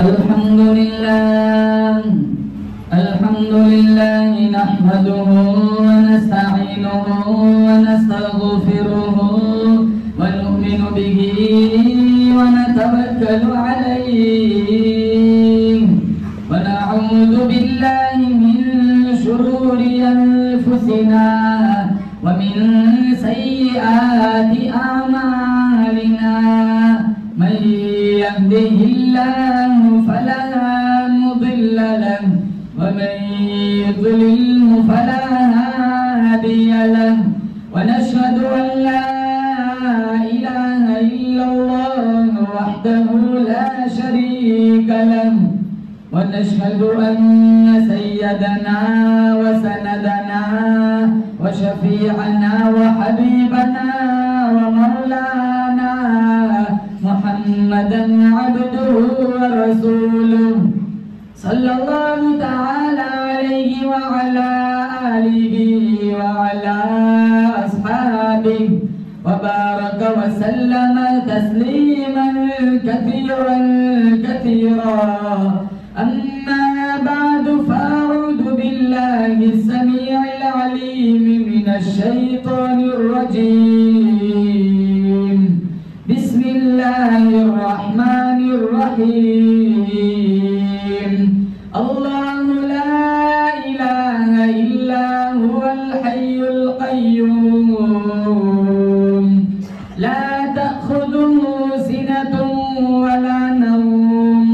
अल्हम्दुलिल्लाह नहमदुहु व नस्तईनुहु व नस्तगफिरुहु व नु'मिनु बिही व नतवक्कलु अलैहि व नऊज़ु बिल्लाहि मिन शुरूरि अनफुसिना व मिन सय्यिआति अमालिना मन यहदिहिल्लाहु फला मुदिल्ल लहु व मन युद्लिल्हु फला हादिय लहु व नशहदु अन ला इलाहा इल्लल्लाह वहदहु ला शरीक लहु व नशहदु अन्न सय्यदना व सनदना व शफीअना व हबीबना व मौलाना मुहम्मदन अब्दुहु व रसूलुहु सल्लल्लाहु तआला अलैहि व अला आलिहि व अला अस्हाबिहि व बारक व सल्लम तस्लीमन कसीरन कसीरा अम्मा बअद फअऊज़ु बिल्लाहि अस्समीइल अलीम मिनश शैतानिर रजीम बिस्मिल्लाहिर रहमानिर रहीम अल्लाहु ला इलाहा इल्ला हुवल हय्युल क़य्यूम ला तअख़ुज़ुहु सिनतुन वला नौम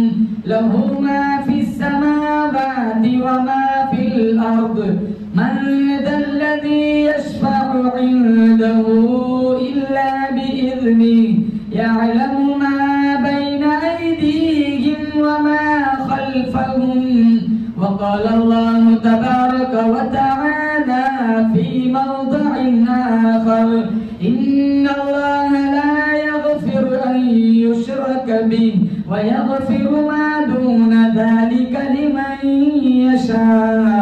लहु मा फिस समावाति व मा फिल अर्द मन दल्लज़ी यशफ़अु इन्दहु इल्ला बिइज़निहि यअलमु मा बैन अयदीहिम व मा खल्फहुम व क़ाल अल्लाहु तबारक व तआला फ़ी मौदि'इन आख़र इन्नल्लाह ला यग़फ़िरु अन युश्रक बिहि व यग़फ़िरु मा दून ज़ालिक लिमन यशाअ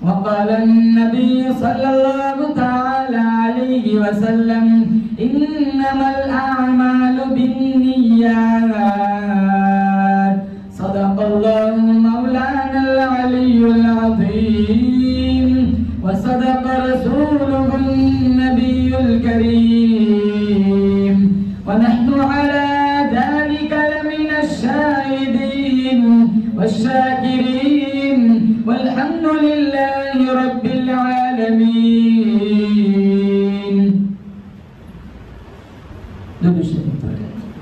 व क़ाल अन्नबी सल्लल्लाहु तआला अलैहि व सल्लम इन्नमल अअमालु बिन्निय्यात सदक़ल्लाहु मौलानल अलियुल अज़ीम व सदक़ रसूलुहुन नबियुल करीम व नहनु अला ज़ालिका लमिनश शाहिदीन वश्शाकिरीन वल्हम्दुलिल्लाहि रब्बिल आलमीन।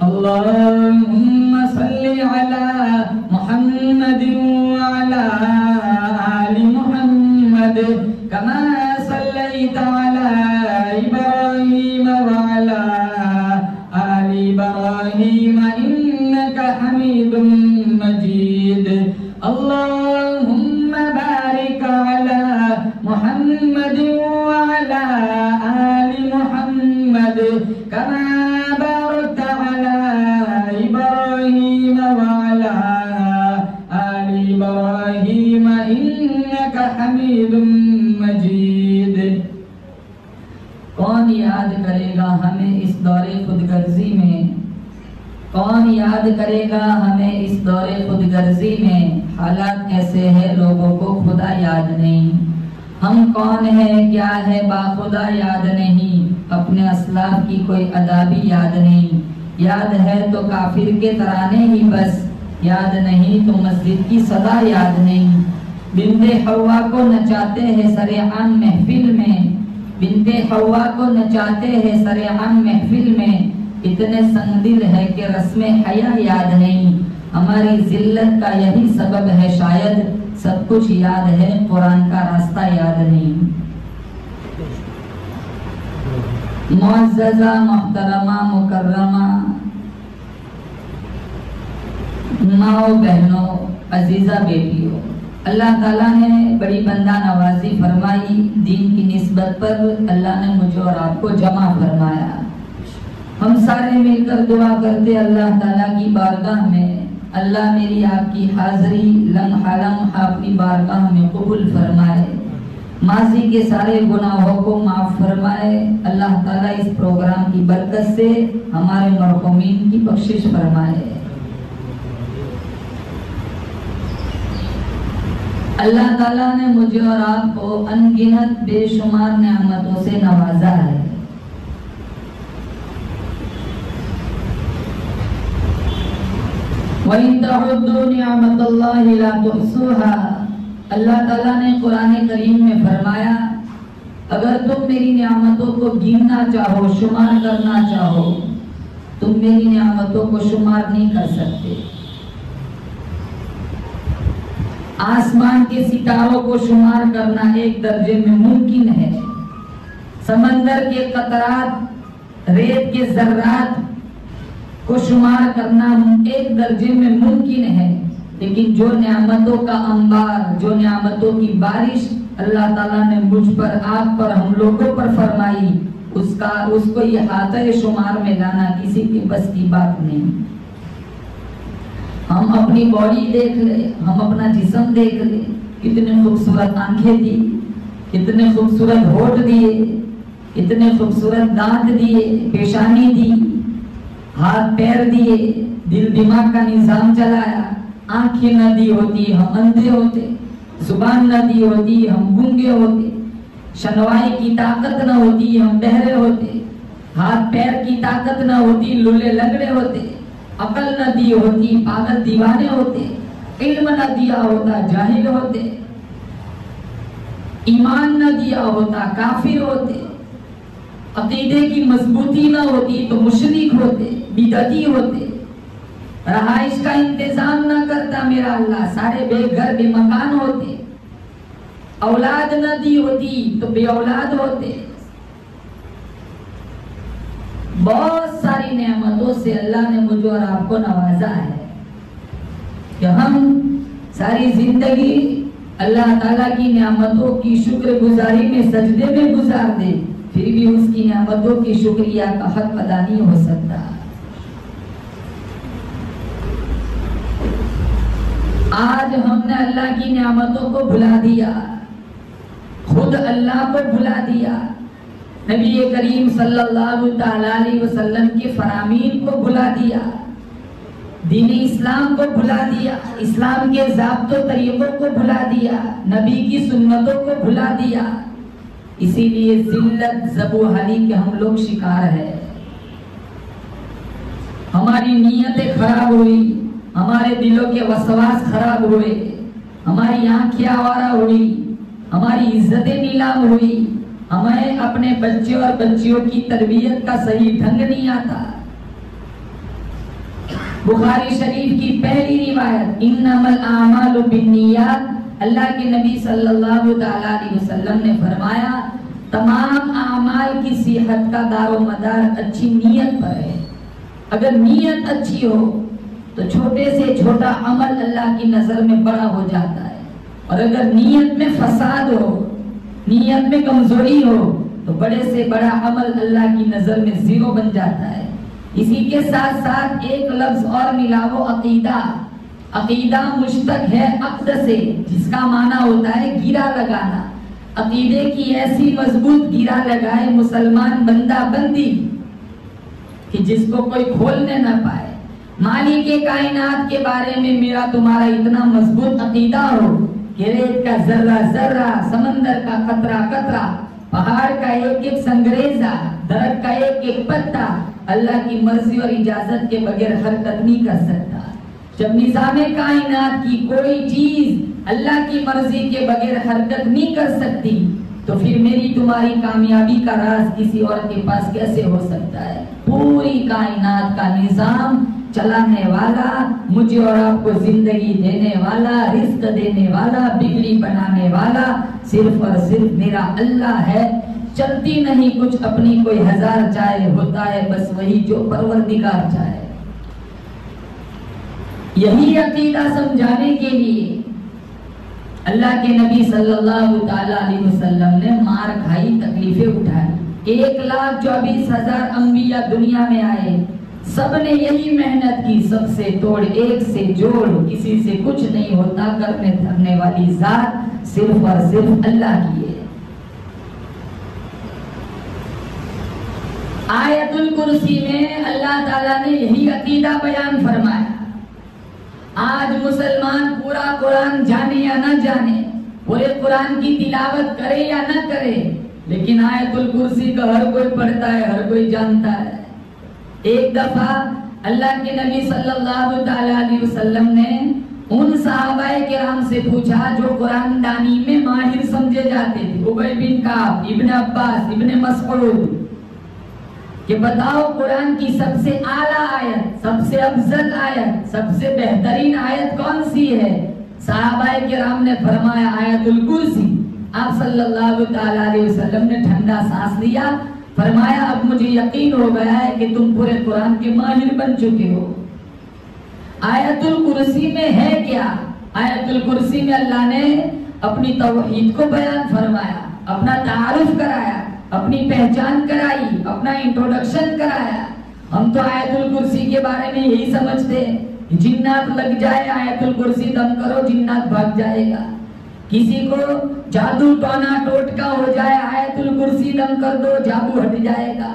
अल्लाहुम्मा सल्लि अला मुहम्मदिन व अला आलि मुहम्मद कमा सल्लैता अला इब्राहीम व अला आलि इब्राहीम इन्नका हमीदुम मजीद। अल्लाहुम्मा बारिक अला मुहम्मदिन व अला आलि मुहम्मद कमा कौन याद करेगा हमें इस दौरे खुदगर्जी में, कौन याद करेगा हमें इस दौरे खुदगर्जी में। हालात ऐसे है लोगों को खुदा याद नहीं, हम कौन है क्या है बाखुदा याद नहीं, अपने असलाफ की कोई अदा भी याद नहीं, याद है तो काफिर के तराने ही बस, याद नहीं तो मस्जिद की सदा याद नहीं। बिंदे हवा को नचाते हैं सरेआम महफिल में, बिंदे हवा को नचाते हैं सरेआम महफिल में, इतने संगदिल है कि रस्म हया याद नहीं। हमारी जिल्लत का यही सबब है शायद, सब कुछ याद है कुरान का रास्ता याद नहीं। मुअज़्ज़ज़ा मुहतरमा मुकर्रमा माओ बहनों अजीजा बेटियों, अल्लाह ताला ने बड़ी बंदा नवाजी फरमाई, दीन की निस्बत पर अल्लाह ने मुझे और आपको जमा फरमाया। हम सारे मिलकर दुआ करते अल्लाह ताला की बारगाह में, अल्लाह मेरी आपकी हाजिरी लम्हा लम्हा अपनी बारगाह में कबूल फरमाए, माजी के सारे गुनाहों को माफ फरमाए। अल्लाह ताला इस प्रोग्राम की बरकत से हमारे मरहुमीन की बख्शिश फरमाए। अल्लाह ताला ने मुझे और आपको अनगिनत बेशुमार नेमतों से नवाजा है। अल्लाह ताला ने कुरान करीम में फरमाया, अगर तुम मेरी नेमतों को गिनना चाहो, शुमार करना चाहो, तुम मेरी नेमतों को शुमार नहीं कर सकते। आसमान के सितारों को शुमार करना एक दर्जे में मुमकिन है, समंदर के कतरात, रेत के जर्रात को शुमार करना एक दर्जे में मुमकिन है, लेकिन जो नेमतों का अंबार, जो नेमतों की बारिश अल्लाह ताला ने मुझ पर, आप पर, हम लोगों पर फरमाई, उसको ये हाथे शुमार में लाना किसी के बस की बात नहीं। हम अपनी बॉडी देख ले, हम अपना जिस्म देख ले, कितने खूबसूरत आंखें दी, कितने खूबसूरत होठ दिए, इतने खूबसूरत दांत दिए, पेशानी दी, हाथ पैर दिए, दिल दिमाग का निजाम चलाया। आंखें न दी होती हम अंधे होते, जुबान न दी होती हम गूंगे होते, शनवाई की ताकत न होती हम बहरे होते, हाथ पैर की ताकत न होती लूले लंगड़े होते, अकल न दी होती पागल दीवाने होते, इल्म न दिया होता जाहिल होते, ईमान न दिया होता काफिर होते, अकीदे की मजबूती न होती तो मुशरिक होते, बिदअती होते, रहाइश का इंतजाम न करता मेरा अल्लाह, सारे बेघर बेमकान होते, औलाद न दी होती तो बे औलाद होते। बहुत सारी नेमतों से अल्लाह ने मुझे और आपको नवाजा है कि हम सारी जिंदगी अल्लाह ताला की नेमतों की शुक्रगुजारी में, सजदे में गुजार दे, फिर भी उसकी नेमतों की शुक्रिया का हक अदा नहीं हो सकता। आज हमने अल्लाह की नेमतों को भुला दिया, खुद अल्लाह को भुला दिया, नबी करीम सल्लल्लाहु अलैहि वसल्लम के फरामीन को भुला दिया, दीन इस्लाम को भुला दिया, इस्लाम के ज़ाब्तों तरीकों को भुला दिया, नबी की सुन्नतों को भुला दिया। इसीलिए जिल्लत ज़बूहाली के हम लोग शिकार है। हमारी नीयतें खराब हुई, हमारे दिलों के वसवास खराब हुए, हमारी आंखें आवारा हुई, हमारी इज्जतें नीलाम हुई, हमें अपने बच्चे और बच्चियों की तरबियत का सही ढंग नहीं आता। बुखारी शरीफ की पहली रिवायत, इन्नमल आमालु बिन्नियात, अल्लाह के नबी सल्लल्लाहु अलैहि वसल्लम ने फरमाया, तमाम आमाल की सेहत का दारोमदार अच्छी नीयत पर है। अगर नीयत अच्छी हो तो छोटे से छोटा अमल अल्लाह की नजर में बड़ा हो जाता है, और अगर नीयत में फसाद हो, नीयत में कमजोरी हो, तो बड़े से बड़ा अमल अल्लाह की नजर में जीरो बन जाता है। इसी के साथ साथ एक लफ्ज और मिलावो, अकीदा। अकीदा मुश्तक है अक्द से, जिसका माना होता है गिरा लगाना। अकीदे की ऐसी मजबूत गिरा लगाए मुसलमान बंदा बंदी कि जिसको कोई खोलने न पाए। मालिक के कायनात के बारे में मेरा तुम्हारा इतना मजबूत अकीदा हो कि रेत का जर्रा जर्रा, समंदर का कतरा कतरा, पहाड़ का एक एक संगरेजा, दरख्त का एक एक पत्ता अल्लाह की मर्जी और इजाजत के बगैर हरकत नहीं कर सकता। जब निजामे कायनात की कोई चीज अल्लाह की मर्जी के बगैर हरकत नहीं कर सकती, तो फिर मेरी तुम्हारी कामयाबी का राज किसी और के पास कैसे हो सकता है। पूरी कायनात का निजाम चलाने वाला, मुझे और आपको जिंदगी देने वाला, रिस्क देने वाला, बिगड़ी बनाने वाला सिर्फ और सिर्फ मेरा अल्लाह है। चलती नहीं कुछ अपनी कोई हजार चाहे, होता है बस वही जो परवरदिगार चाहे। यही अकीदा समझाने के लिए अल्लाह के नबी सल्लल्लाहु अलैहि वसल्लम ने मार खाई, तकलीफें उठाई। 1,24,000 अंबिया दुनिया में आए, सबने यही मेहनत की, सबसे तोड़ एक से जोड़, किसी से कुछ नहीं होता, करने धरने वाली जात सिर्फ और सिर्फ अल्लाह की है। आयतुल कुर्सी में अल्लाह ताला ने यही अकीदा बयान फरमाया। आज मुसलमान पूरा कुरान जाने या न जाने, पूरे कुरान की तिलावत करे या न करे, लेकिन आयतुल कुर्सी का हर कोई पढ़ता है, हर कोई जानता है। एक दफा अल्लाह के नबी सल्लल्लाहु अलैहि वसल्लम ने उन सहाबाए किराम से पूछा जो कुरान दानी में माहिर समझे जाते थे, उबय बिन काब, इब्न अब्बास, इब्न मसऊद, कि बताओ कुरान की सबसे आला आयत, सबसे अफजल आयत, सबसे बेहतरीन आयत कौन सी है? सहाबाए किराम ने फरमाया आयतुल कुर्सी। आप सल्लल्लाहु अलैहि वसल्लम ने ठंडा सांस लिया, फरमाया अब मुझे यकीन हो गया है कि तुम पूरे कुरान के माहिर बन चुके हो। आयतुल कुर्सी में है क्या? आयतुल कुर्सी में अल्लाह ने अपनी तौहीद को बयान फरमाया, अपना तारुफ कराया, अपनी पहचान कराई, अपना इंट्रोडक्शन कराया। हम तो आयतुल कुर्सी के बारे में यही समझते हैं, जिन्नात लग जाए आयतुल कुर्सी दम करो जिन्नात भाग जाएगा, किसी को जादू टोना टोटका हो जाए आयतुल कुर्सी दम कर दो जादू हट जाएगा,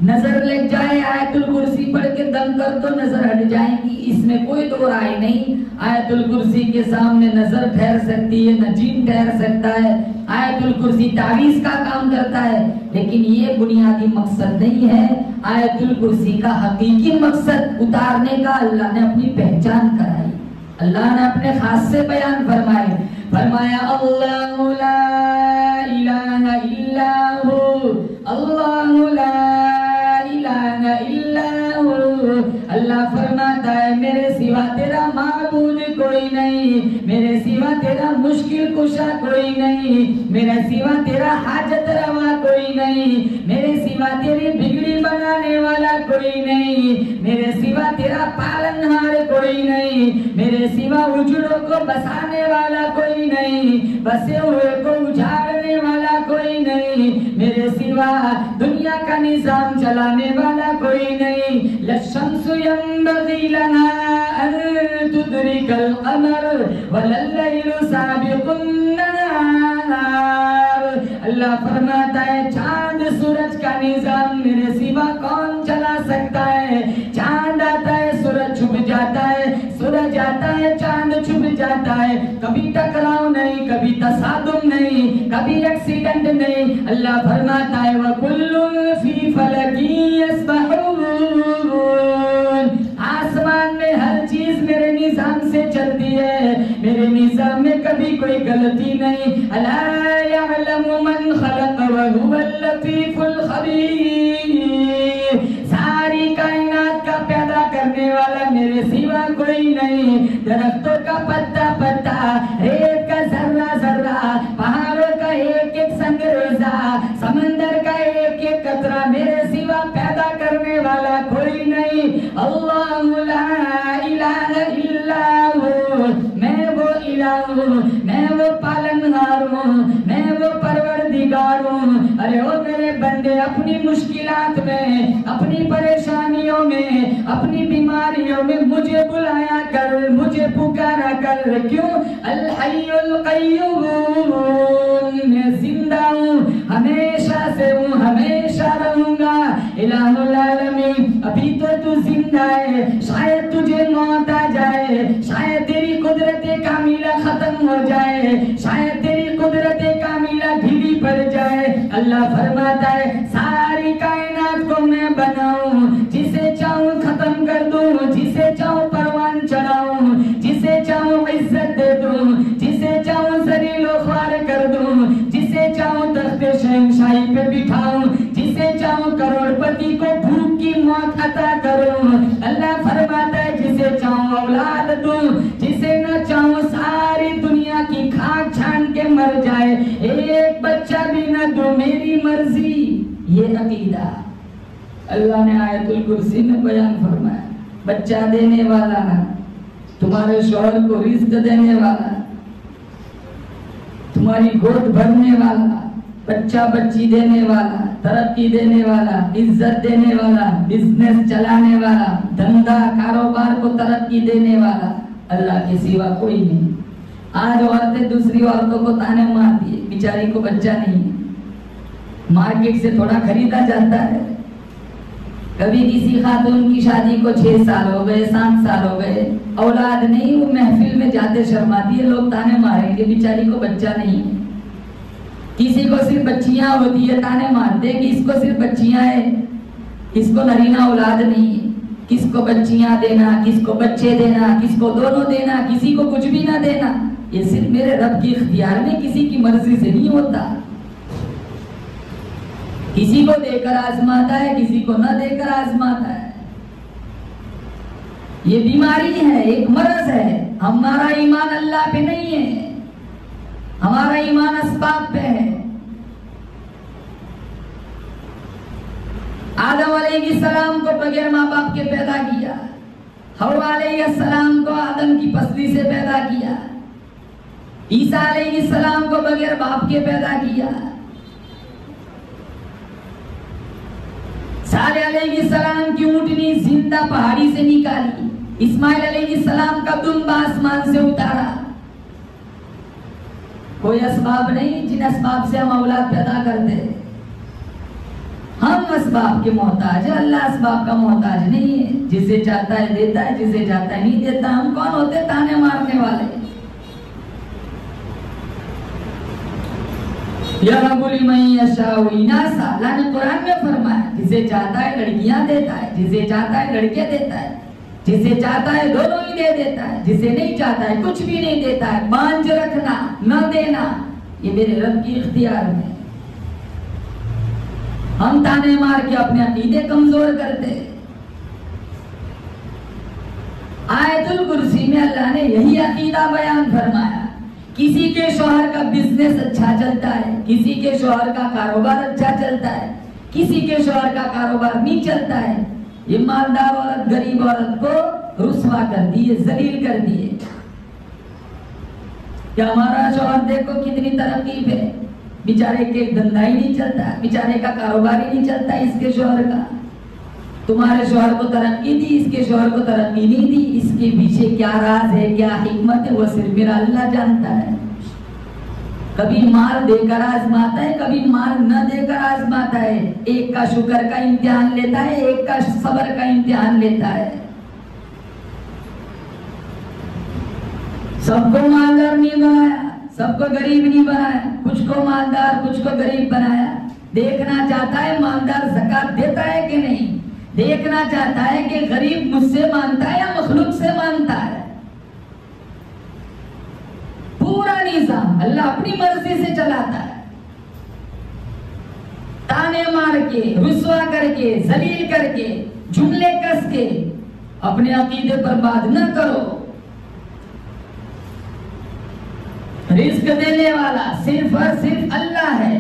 नजर लग जाए आयतुल कुर्सी पढ़ के दम कर दो नजर हट जाएगी। इसमें कोई दो राय नहीं। आयतुल कुर्सी के सामने नजर ठहर सकती है, न जीन ठहर सकता है। आयतुल कुर्सी तावीज का काम करता है, लेकिन ये बुनियादी मकसद नहीं है। आयतुल कुर्सी का हकीकी मकसद उतारने का अल्लाह ने अपनी पहचान कराई, अल्लाह ने अपने खास से बयान फरमाया अल्लाहु ला इलाहा इल्ला हु, अल्लाहु ला इलाहा इल्ला हु। अल्लाह फरमाता है मेरे सिवा तेरा माबूद कोई नहीं, मेरे सिवा तेरा मुश्किल कुशा कोई नहीं, मेरे सिवा तेरा हाजत रवा कोई नहीं, मेरे सिवा तेरी बिगड़ी बनाने वाला कोई नहीं, मेरे सिवा तेरा पालनहार कोई नहीं, मेरे सिवा उजड़ों को बसाने वाला कोई नहीं, बसे हुए को उजाड़ने वाला कोई नहीं, मेरे सिवा दुनिया का निजाम चलाने वाला कोई नहीं। लशम्सु यंबगी लहा अन तुदरिकल कमर वलल्लैलु साबिकुन नहार। अल्लाह फरमाता है चांद सूरज का निजाम मेरे सिवा कौन चला सकता है? चांद आता है सूरज छुप जाता है, सूरज आता है चांद छुप जाता है, कभी टकराव नहीं, कभी तसादुम नहीं, कभी एक्सीडेंट नहीं। अल्लाह फरमाता है वकुल्लुन फी फलकी यस्बहून। आसमान में हर चीज मेरे निजाम से चलती है, मेरे निजाम में कभी कोई गलती नहीं। अला यअलमु मन खलक व हुवल लतीफुल खबीर। सारी कायनात का पैदा करने वाला मेरे सिवा कोई नहीं। दरख्तों का पत्ता पत्ता, रेत का जर्रा जर्रा, पहाड़ों का एक एक संगरेजा, समंदर का एक एक कतरा मेरे सिवा पैदा करने वाला कोई नहीं। अल्लाहु ला इलाहा इल्ला हु। मैं वो इलाह हूँ, मैं वो पालनहार हूँ, मैं वो परवरदिगार हूँ। अरे ओ मेरे बंदे अपनी मुश्किलात में, अपनी परेशानियों में, अपनी बीमारियों में मुझे बुलाया कर, मुझे पुकारा कर। क्यों? अल हय्युल क़य्यूम। मैं जिंदा हूँ, हमेशा से हूँ, हमेशा रहूंगा। इलाहुल आलमीन अभी तो तू जिंदा है, शायद तुझे मौत आ जाए, शायद तेरी कुदरते कामिला खत्म हो जाए, शायद तेरी कुदरते कामिला ढीली पड़ जाए। अल्लाह फरमाता है सारी कायनात को मैं बनाऊं, जिसे चाहूं खत्म कर दूं, जिसे चाहूं परवान चढ़ाऊं, जिसे चाहूं इज्जत दे दूं, जिसे चाहूं ज़लीलो ख्वार कर दूं, जिसे चाहूं तख्ते शहंशाही पे बिठाऊं, जिसे चाहूं करोड़पति को भूख की मौत अता करूं। अल्लाह फरमाता है जिसे चाहूं औलाद दूं, जिसे न चाहूं सारी दुनिया की खाक छान के मर जाए, एक बच्चा भी न दूं, मेरी मर्जी। ये अकीदा अल्लाह ने आयतुल कुर्सी में बयान फरमाया। बच्चा देने वाला, तुम्हारे शौहर को रिज़्क देने वाला, तुम्हारी गोद भरने वाला, बच्चा बच्ची देने वाला, तरक्की देने वाला, इज्जत देने वाला, बिजनेस चलाने वाला, धंधा कारोबार को तरक्की देने वाला अल्लाह के सिवा कोई नहीं। आज औरतें दूसरी औरतों को ताने मारती है, बेचारी को बच्चा नहीं है, मार्केट से थोड़ा खरीदा जाता है, कभी किसी खातून की शादी को 6 साल हो गए, 7 साल हो गए, औलाद नहीं, वो महफिल में जाते शर्माती है, लोग ताने मारेंगे बेचारी को बच्चा नहीं है। किसी को सिर्फ बच्चियां होती है, ताने मारते हैं कि इसको सिर्फ बच्चियां है, इसको नरीना औलाद नहीं है। किसको बच्चियां देना, किसको बच्चे देना, किसको दोनों देना, किसी को कुछ भी ना देना, ये सिर्फ मेरे रब के इख्तियार में, किसी की मर्जी से नहीं होता। किसी को देकर आजमाता है, किसी को न देकर आजमाता है। ये बीमारी है, एक मर्ज है। हमारा ईमान अल्लाह पे नहीं है, हमारा ईमान असबाब पे है। आदम अलैहिस्सलाम को बगैर माँ बाप के पैदा किया, हव्वा अलैहिस्सलाम को आदम की पसली से पैदा किया, ईसा अलैहिस्सलाम को बगैर बाप के पैदा किया, सालेह अलैहिस्सलाम की ऊँटनी जिंदा पहाड़ी से निकाली, इस्माइल अलैहिस्सलाम का दुम्ब आसमान से उतारा। कोई असबाब नहीं जिन असबाब से हम औलाद पैदा करते। हम असबाब के मोहताज है, अल्लाह असबाब का मोहताज नहीं है। जिसे चाहता है देता है, जिसे चाहता है नहीं देता। हम कौन होते ताने मारने वाले? अल्लाह ने कुरान में फरमाया, जिसे चाहता है लड़कियां देता है, जिसे चाहता है लड़के देता है, जिसे चाहता है दोनों ही दे देता है, जिसे नहीं चाहता है कुछ भी नहीं देता है। बांझ रखना, न देना, ये मेरे रब की इख्तियार में। हम ताने मार के अपने अकीदे कमजोर करते। आयतुल कुर्सी में अल्लाह ने यही अकीदा बयान फरमाया। किसी के शौहर का बिजनेस अच्छा चलता है, किसी के शौहर का कारोबार अच्छा चलता है, किसी के शौहर का कारोबार नहीं चलता है। ये मालदार औरत गरीब औरत को रुस्वा कर दिए, जलील कर दिए। क्या हमारा शौहर देखो कितनी तरक्की पे, बेचारे के धंधा ही नहीं चलता, बेचारे का कारोबार ही नहीं चलता इसके शौहर का। तुम्हारे शौहर को तरक्की दी, इसके शौहर को तरक्की नहीं दी। इसके पीछे क्या राज है, क्या हिकमत है, वो सिर्फ मेरा अल्लाह जानता है। कभी माल देकर आजमाता है, कभी माल न देकर आजमाता है। एक का शुक्र का इम्तिहान लेता है, एक का सब्र का इम्तिहान लेता है। सबको मालदार नहीं बनाया, सबको गरीब नहीं बनाया, कुछ को मालदार कुछ को गरीब बनाया। देखना चाहता है मालदार ज़कात देता है कि नहीं, देखना चाहता है कि गरीब मुझसे मानता है या मखलूक से मानता है। पूरा निजाम अल्लाह अपनी मर्जी से चलाता है। ताने मार के, रुस्वा करके, जलील करके, जुमले कस के अपने अकीदे पर बात न करो। रिस्क देने वाला सिर्फ और सिर्फ अल्लाह है।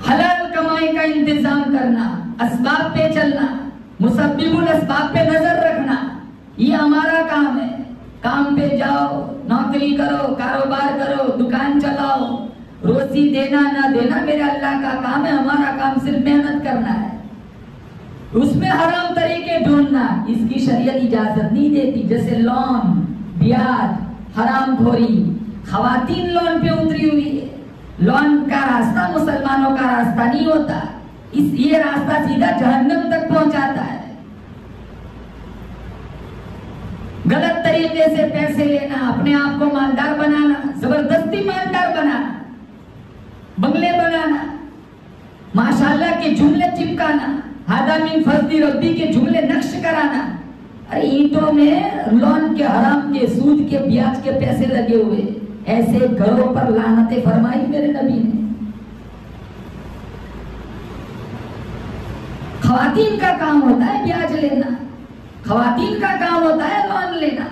हलाल कमाई का इंतजाम करना, असबाब पे चलना, मुसब्बिबुल असबाब पे नजर रखना, ये हमारा काम है। काम पे जाओ, नौकरी करो, कारोबार करो, दुकान चलाओ, रोजी देना ना देना मेरे अल्लाह का काम है। हमारा काम सिर्फ मेहनत करना है। उसमें हराम तरीके ढूंढना इसकी शरीयत इजाजत नहीं देती। जैसे लोन, ब्याज, हराम खोरी, खवातीन लोन पे उतरी हुई है। लोन का रास्ता मुसलमानों का रास्ता नहीं होता। ये रास्ता सीधा जहन्नम तक पहुंचाता है। गलत तरीके से पैसे लेना, अपने आप को मालदार बनाना, जबरदस्ती मालदार बनाना, बंगले बनाना, माशाल्लाह के जुमले चिपकाना, हादा मिन फजली रब्बी के जुमले नक्श कराना। अरे ईंटों में लोन के, हराम के, सूद के, ब्याज के पैसे लगे हुए। ऐसे घरों पर लानतें फरमाई मेरे नबी ने। खवातीन का काम होता है ब्याज लेना, खवातीन का काम होता है लोन लेना।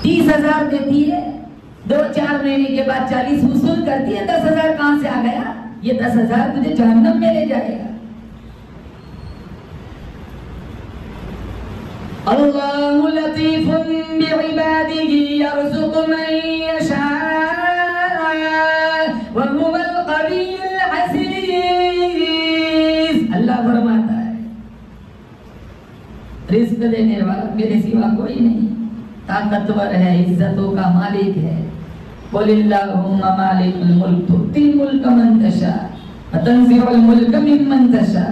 30,000 देती है, 2-4 महीने के बाद 40 वसूल करती है। 10,000 कहां से आ गया? ये 10,000 तुझे जहन्नम में ले जाएगा। अल्लाहु लतीफुन बिइबादिही यर्ज़ुक़ु मन यशाअ व हुवल क़वियुल अज़ीज़। अल्लाह फरमाता है, रिज़्क़ देने वाला मेरे सिवा कोई नहीं। ताकतवर है, इज्जतों का मालिक है, कुलिल्लाहुम्मा मालिकुल मुल्क तु'तिल मुल्का मन तशा व तंज़िउल मुल्का मिम्मन तशा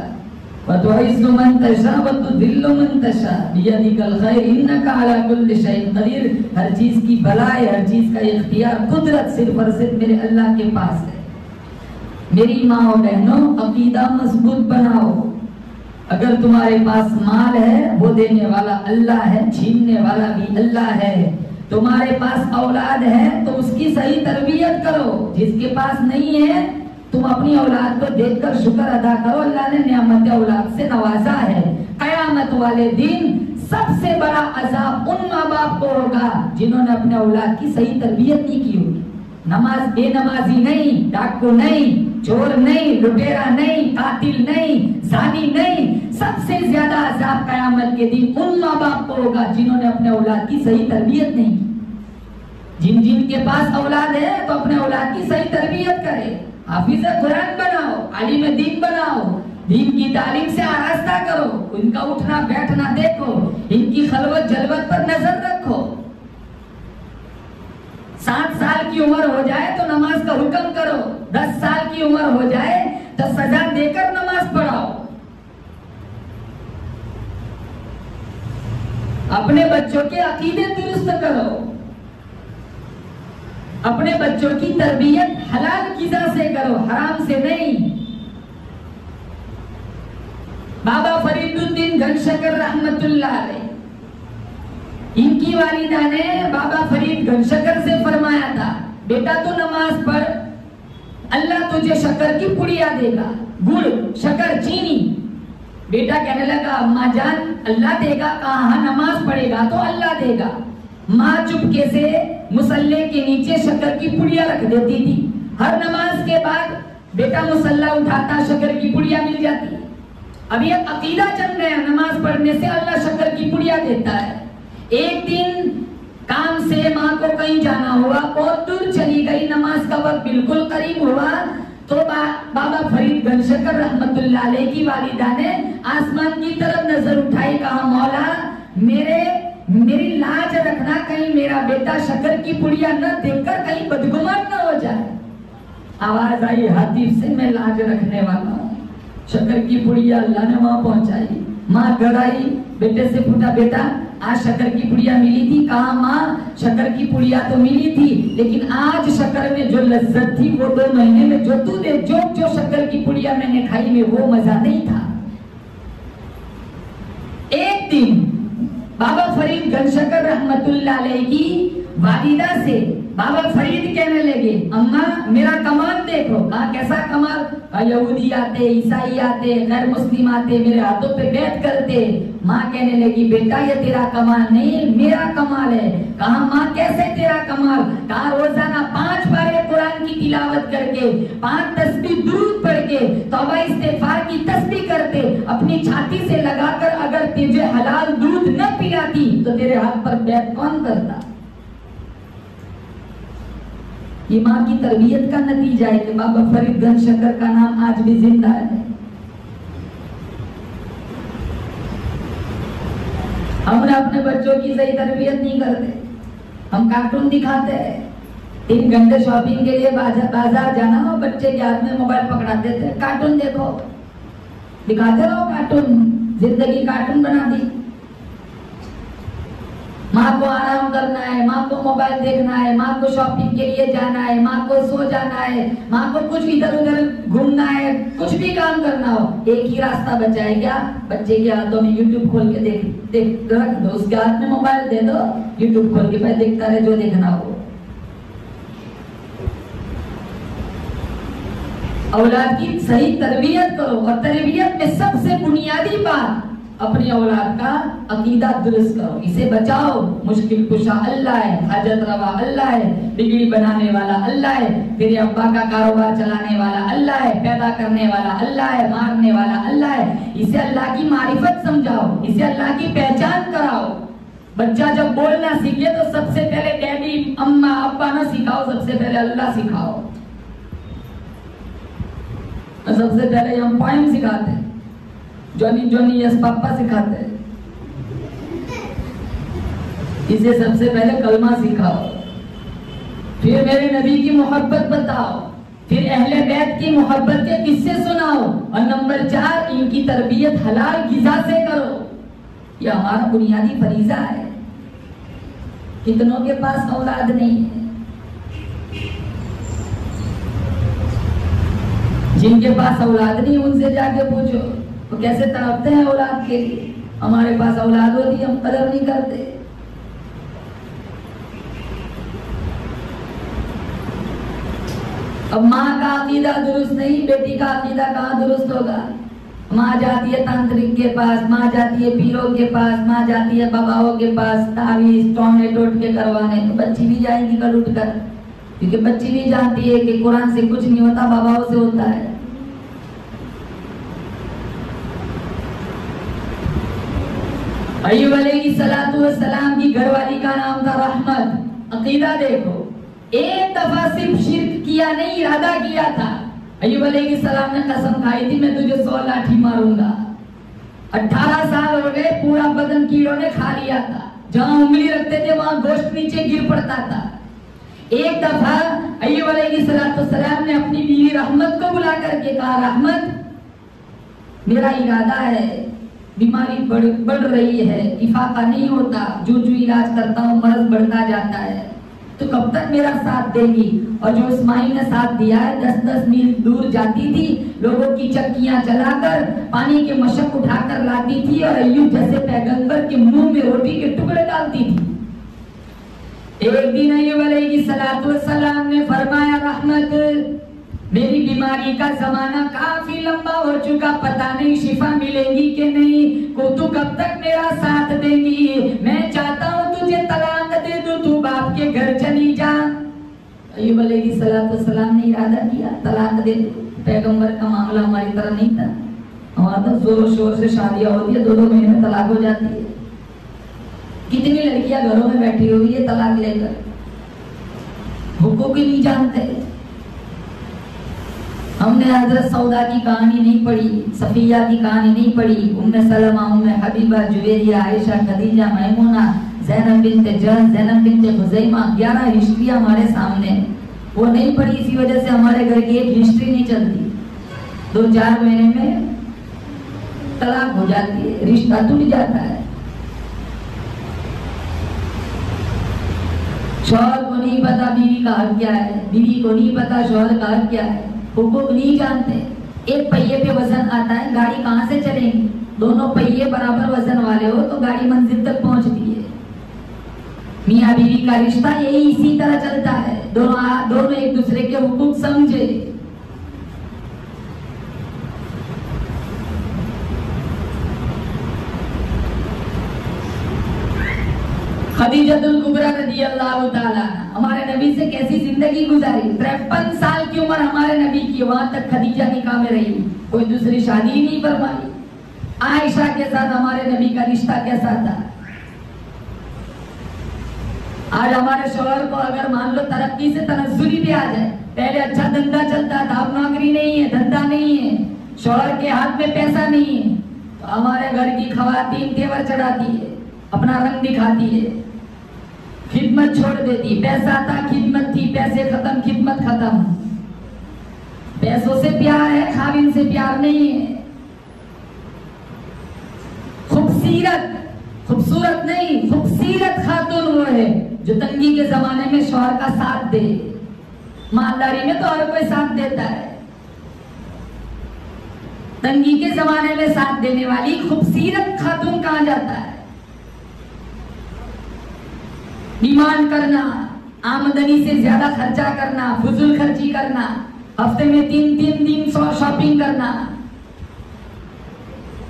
व तु'इज़्ज़ु मन तशा व तुज़िल्लु मन तशा बियदिकल खैर इन्नका अला कुल्लि शैइन कदीर। हर चीज की भलाई, हर चीज का इख्तियार, कुदरत सिर्फ और सिर्फ मेरे अल्लाह के पास है। मेरी माँ और बहनों, अकीदा मजबूत बनाओ। अगर तुम्हारे पास माल है, वो देने वाला अल्लाह है, छीनने वाला भी अल्लाह है। तुम्हारे पास औलाद है तो उसकी सही तरबियत करो। जिसके पास नहीं है, तुम अपनी औलाद को देखकर शुक्र अदा करो, अल्लाह ने नियामत औलाद से नवाजा है। कयामत वाले दिन सबसे बड़ा अजाब उन माँ बाप को होगा जिन्होंने अपने औलाद की सही तरबियत नहीं की होगी। नमाज बेनमाजी नहीं, डाकू नहीं, चोर नहीं, लुटेरा नहीं, कातिल नहीं, जानी नहीं। सबसे ज्यादा अजाब कयामत के दिन उन माँ बाप को होगा जिन्होंने अपने औलाद की सही तरबियत नहीं की। जिन के पास औलाद है तो अपने औलाद की सही तरबियत करे, हाफिज़ कुरान बनाओ, आलिम दीन बनाओ, दीन की तालीम से आरास्ता करो, उनका उठना बैठना देखो, इनकी खलवत जलवत पर नजर रखो। 7 साल की उम्र हो जाए तो नमाज का हुक्म करो, 10 साल की उम्र हो जाए तो सजा देकर नमाज पढ़ाओ। अपने बच्चों के अकीदे दुरुस्त करो, अपने बच्चों की तरबियत हलाल गिज़ा से करो, हराम से नहीं। बाबा फरीदुद्दीन घनशकर रहमतुल्लाह अलैह, इनकी वालिदा ने बाबा फरीद घनशकर से फरमाया था, बेटा तू नमाज पढ़, अल्लाह तुझे शक्कर की पुड़िया देगा, गुड़, शक्कर, चीनी। बेटा कहने लगा, अम्मा जान अल्लाह देगा कहा, नमाज पढ़ेगा तो अल्लाह देगा। माँ चुपके से मुसल्ले के नीचे शक्कर की पुड़िया रख देती थी। हर नमाज के बाद बेटा मुसल्ला उठाता, शक्कर की पुड़िया मिल जाती। अब ये अकीदा चल गया, नमाज पढ़ने से अल्लाह शक्कर की पुड़िया देता है। एक दिन काम से माँ को कहीं जाना हुआ, बहुत दूर चली गई, नमाज का वक्त बिल्कुल करीब हुआ तो बाबा फरीद घनशकर रहमतुल्लाह अलैह की वालिदा ने आसमान की तरफ नजर उठाई, कहा मौला मेरी लाज रखना, कहीं मेरा बेटा शक्कर की पुड़िया न देखकर कहीं बदगुमान न हो जाए। आवाज आई हातिफ से, मैं लाज रखने वाला हूँ। शक्कर की पुड़िया अल्लाह ने वहां पहुंचाई। माँ घर आई, बेटे से पूछा, बेटा आज शक्कर की पुड़िया मिली थी? कहा माँ शक्कर की पुड़िया तो मिली थी, लेकिन आज शक्कर में जो लज्जत थी वो 2 महीने में जो तूने जो शक्कर की पुड़िया मैंने खाई में वो मजा नहीं था। एक दिन बाबा फरीद घनशकर रहमतुल्लाह अलैह की वालिदा से बाबा फरीद कहने लगे, अम्मा मेरा कमाल देखो। कहा कैसा कमाल? यहूदी आते, ईसाई आते, गैर मुस्लिम आते, मेरे हाथों पे बैठ करते। माँ कहने लगी, बेटा ये तेरा कमाल नहीं, मेरा कमाल है। कहा माँ कैसे तेरा कमाल? कहा रोजाना 5 बार कुरान की तिलावत करके, 5 तस्बीह दुरूद पढ़ के, तौबा इस्तिगफार की तस्बीह करते, अपनी छाती से लगाकर अगर तुझे हलाल दूध न पिलाती तो तेरे हाथ पर बैठ कौन करता? ये माँ की तरबियत का नतीजा है कि बाबा फरीद घनशकर का नाम आज भी जिंदा है। हम अपने बच्चों की सही तरबियत नहीं करते, हम कार्टून दिखाते हैं। 3 घंटे शॉपिंग के लिए बाजार जाना हो, बच्चे के हाथ में मोबाइल पकड़ा देते, कार्टून देखो, दिखाते रहो कार्टून, जिंदगी कार्टून बना दी। माँ को आराम करना है, माँ को मोबाइल देखना है, माँ को शॉपिंग के लिए जाना है, माँ को सो जाना है, माँ को कुछ इधर उधर घूमना है, कुछ भी काम करना हो, एक ही रास्ता बचा है क्या? बच्चे के हाथों में यूट्यूब खोल के देख रख दो, उसके हाथ में मोबाइल दे दो, यूट्यूब खोल के पहले देखता रहे जो देखना हो। औलाद की सही तरबियत करो, और तरबियत में सबसे बुनियादी बात अपनी औलाद का अकीदा दुरुस्त करो, इसे बचाओ। मुश्किल कुशा अल्लाह है, हाजत रवा अल्लाह है, बिगड़ी बनाने वाला अल्लाह है, तेरे अब्बा का कारोबार चलाने वाला अल्लाह है, पैदा करने वाला अल्लाह है, मारने वाला अल्लाह है। इसे अल्लाह की मारिफत समझाओ, इसे अल्लाह की पहचान कराओ। बच्चा जब बोलना सीखे तो सबसे पहले डैडी अम्मा अब्बा ना सिखाओ, सबसे पहले अल्लाह सिखाओ। सबसे पहले हम पोएम सिखाते हैं, जॉनी जॉनी यस पापा सिखाते हैं। इसे सबसे पहले कलमा सिखाओ, फिर मेरे नबी की मोहब्बत बताओ, फिर अहले बैत की मोहब्बत के किस्से सुनाओ, और नंबर 4 इनकी तरबियत हलाल गिज़ा से करो। यह हमारा बुनियादी फरीजा है। कितनों के पास औलाद नहीं है? जिनके पास औलाद नहीं उनसे जाके पूछो वो कैसे तड़पते हैं औलाद के लिए। हमारे पास औलाद होती हम कदर नहीं करते। अब माँ का अकीदा दुरुस्त नहीं, बेटी का अकीदा कहाँ दुरुस्त होगा? माँ जाती है तांत्रिक के पास, माँ जाती है पीरों के पास, माँ जाती है बाबाओं के पास तावीज टोने टोट के करवाने, तो बच्ची भी जाएगी कल उठकर, क्योंकि बच्ची भी जानती है कि कुरान से कुछ नहीं होता, बाबाओं से होता है। अय्यूब अलैहिस्सलातु वस्सलाम की घरवाली का नाम था रहमत। अकीदा देखो, एक दफा सिर्फ शिर्क किया नहीं, इरादा किया था। अय्यूब अलैहिस्सलाम ने कसम खाई थी मैं तुझे 100 लाठी मारूंगा। 18 साल हो गए, पूरा बदन कीड़ों ने खा लिया था, जहां उंगली रखते थे वहां गोश्त नीचे गिर पड़ता था। एक दफा अय्यूब अलैहिस्सलाम ने अपनी बीवी रहमत को बुला करके कहा, रहमत मेरा इरादा है, बीमारी बढ़ रही है, इफाका नहीं होता, जो इलाज करता हूँ मर्ज बढ़ता जाता है, तो कब तक मेरा साथ देगी? और जो इस्माइल ने साथ दिया है, 10-10 मील दूर जाती थी, लोगों की चक्कियां चलाकर पानी के मशक उठाकर लाती थी, और अय्यूब जैसे पैगंबर के मुंह में रोटी के टुकड़े डालती थी। एक दिन अय्यूब अलैहिस्सलातु वस्सलाम ने फरमाया, रहमत मेरी बीमारी का जमाना काफी लंबा हो चुका, पता नहीं शिफा मिलेगी कि नहीं, को तू कब तक मेरा साथ देगी? मैं चाहता हूँ तुझे तलाक दे दूं, तू बाप के घर चली जा। अय्यूब अलैहिस्सलाम ने इरादा किया तलाक दे दो। पैगंबर का मामला हमारी तरह नहीं था, हमारा तो जोर शोर से शादियां होती है, 2-2 महीने में तलाक हो जाती है। कितनी लड़कियां घरों में बैठी हुई है तलाक लेकर, हुकूक ही नहीं जानते। हमने हजरत सौदा की कहानी नहीं पढ़ी, सफिया की कहानी नहीं पढ़ी, Umme Salma, Umme Habiba, Juwairiya, Ayesha, Khadija, Maimuna, Zainab bint Jahsh, Zainab bint Khuzaima, 11 history हमारे सामने, वो नहीं पढ़ी। इसी वजह से हमारे घर की एक हिस्ट्री नहीं चलती, 2-4 महीने में तलाक हो जाती है, रिश्ता टूट जाता है। शौहर को नहीं पता बीवी का हक क्या है, बीवी को नहीं पता शौहर का हक क्या है, हुकूक नहीं जानते। एक पहिए पे वजन आता है, गाड़ी कहाँ से चलेगी? दोनों पहिए बराबर वजन वाले हो तो गाड़ी मंजिल तक पहुंचती है। मियाँ बीवी का रिश्ता यही इसी तरह चलता है, दोनों एक दूसरे के हुकूक समझे। खदीजतुल कुबरा रज़ियल्लाहु ताला हमारे नबी से कैसी जिंदगी गुजारी। 53 साल की उम्र हमारे नबी की, वहां तक खदीजा निकाह में रही, कोई दूसरी शादी नहीं फरमाई। आयशा के साथ हमारे नबी का रिश्ता कैसा था? आज हमारे शौहर को अगर मान लो तरक्की से तनज़्ज़ुली भी आ जाए, पहले अच्छा धंधा चलता था, अब नौकरी नहीं है, धंधा नहीं है, शौहर के हाथ में पैसा नहीं है, तो हमारे घर की खवातीन तेवर चढ़ाती है, अपना रंग दिखाती है, खिदमत छोड़ देती। पैसा था, खिदमत थी, पैसे खत्म, खिदमत खत्म। पैसों से प्यार है, खाविन से प्यार नहीं है। खूबसूरत नहीं, खूबसूरत खातून वो है जो तंगी के जमाने में शौहर का साथ दे। मालदारी में तो हर कोई साथ देता है, तंगी के जमाने में साथ देने वाली खूबसूरत खातून कहाँ जाता है? डिमांड करना, आमदनी से ज्यादा खर्चा करना, फुजूल खर्ची करना, हफ्ते में 3-3 दिन शॉपिंग करना,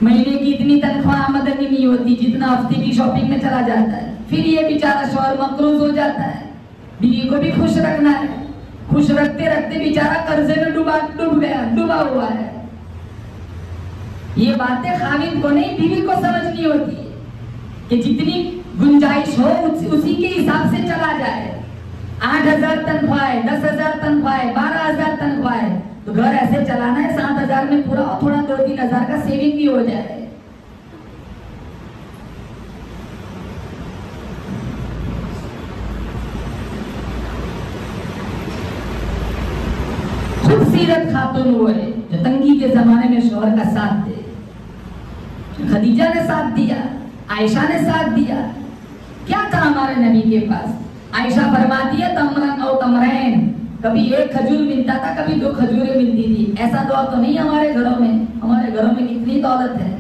महीने की इतनी तनख्वाह आमदनी नहीं होती जितना हफ्ते की शॉपिंग में चला जाता है। फिर ये बेचारा शौहर मकरूज हो जाता है। बीवी को भी खुश रखना है, खुश रखते रखते बेचारा कर्जे में डूबा हुआ है। ये बातें खाविन को नहीं, बीवी को समझनी होती है कि जितनी गुंजाइश हो उसी के हिसाब से चला जाए। 8,000 तनख्वाह है, 10,000 तनख्वाह है, 12,000 तनख्वाह है, तो घर ऐसे चलाना है 7,000 में पूरा, और थोड़ा 2-3 हजार का सेविंग भी हो जाए। बासीरत खातून हुए जो तंगी के जमाने में शोहर का साथ दे। खदीजा ने साथ दिया, आयशा ने साथ दिया। क्या था हमारे नबी के पास? आयशा फरमाती है तमरन और तमरैन, कभी एक खजूर मिलता था, कभी 2 खजूरें मिलती थी। ऐसा दौर तो नहीं हमारे घरों में। हमारे घरों में कितनी दौलत है।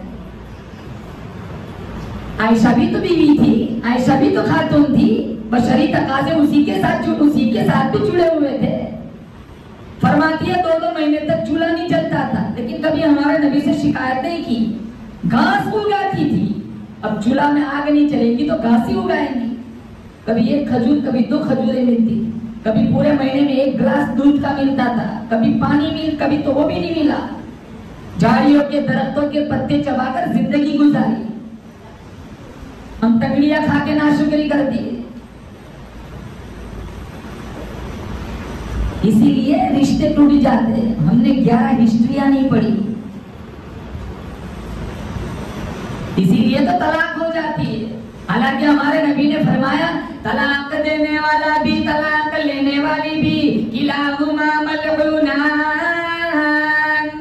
आयशा भी तो बीवी थी, आयशा भी तो खातून थी। बशरी तकाजे उसी के साथ भी जुड़े हुए थे। फरमाती है 2-2 महीने तक चूल्हा नहीं जलता था, लेकिन कभी हमारे नबी से शिकायत नहीं की। घास उगाती थी। अब चूल्हा में आग नहीं चलेगी तो घास ही उगाएंगी। कभी 1 खजूर, कभी 2 खजूरें मिलती, कभी पूरे महीने में 1 गिलास दूध का मिलता था, कभी पानी मिल, कभी तो वो भी नहीं मिला। झाड़ियों के दरख्तों के पत्ते चबाकर जिंदगी गुजारी। हम तगड़ियां खा के नाशुक्री कर दिए। इसीलिए रिश्ते टूट जाते हैं। हमने 11 हिस्ट्रियां नहीं पढ़ी, इसीलिए तो तलाक हो जाती है। हालांकि हमारे नबी ने फरमाया तलाक देने वाला भी तलाक लेने वाली भी किलाहुमा मलऊनान,